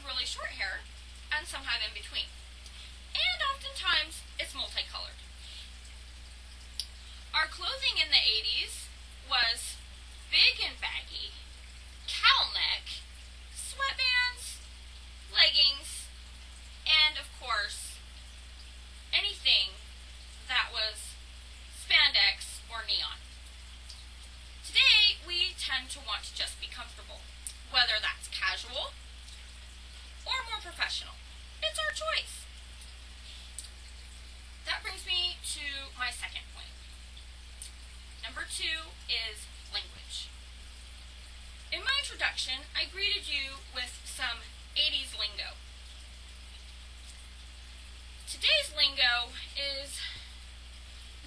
have really short hair, and some have in between. And oftentimes, it's multicolored. Our clothing in the 80s was big and baggy, cowl neck, sweatbands, leggings, and of course, anything that was spandex or neon. Today, we tend to want to just be comfortable, whether that's casual or more professional. It's our choice. That brings me to my second point. Number 2 is language. In my introduction, I greeted you with some 80s lingo. Today's lingo is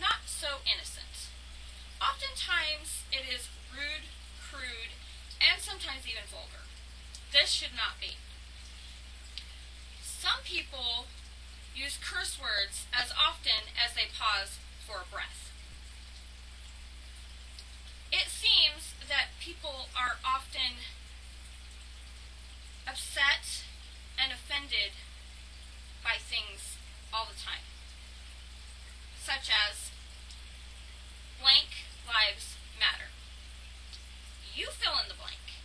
not so innocent. Oftentimes, it is rude, crude, and sometimes even vulgar. This should not be. Some people use curse words as often as they pause for a breath. It seems that people are often upset and offended by things all the time, such as blank lives matter. You fill in the blank.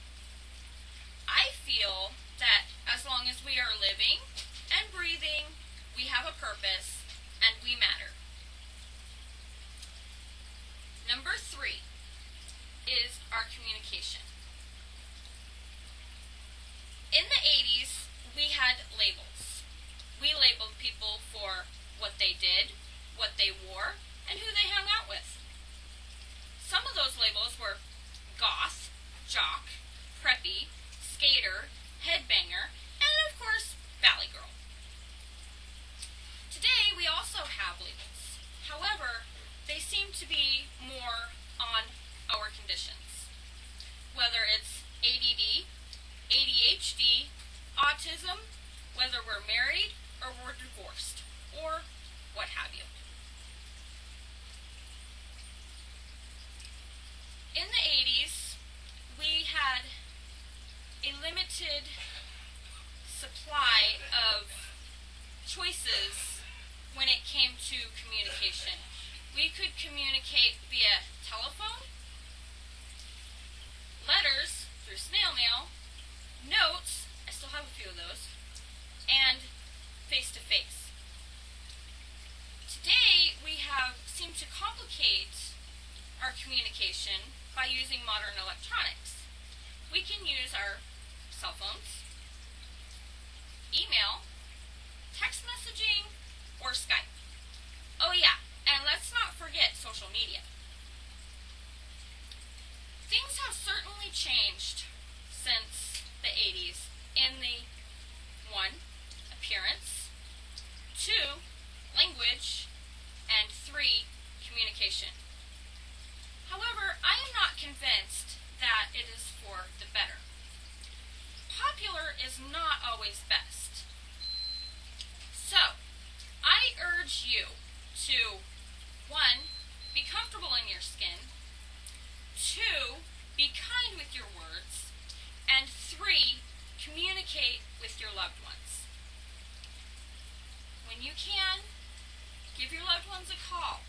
I feel that as long as we are living and breathing, we have a purpose and we matter. Number 3 is our communication. In the 80s, we had labels. We labeled people for what they did, what they wore, and who they hung out with. Some of those labels were goth, jock, preppy, skater, headbanger, and of course, valley girl. Today, we also have labels. However, they seem to be more on our conditions. Whether it's ADD, ADHD, autism, whether we're married or we're divorced, or what have you. In the 80s, we had a limited supply of choices when it came to communication. We could communicate via telephone, letters through snail mail, notes, I still have a few of those, and face-to-face. Today, we have seemed to complicate our communication by using modern electronics. We can use our cell phones, email, text messaging, or Skype. Oh yeah, and let's not forget social media. Things have certainly changed since the 80s in the 1, appearance, 2, language, and 3, communication. However, I am not convinced that it is for the better. Popular is not always best. So, I urge you to 1, be comfortable in your skin, 2, be kind with your words, and 3, communicate with your loved ones. When you can, give your loved ones a call.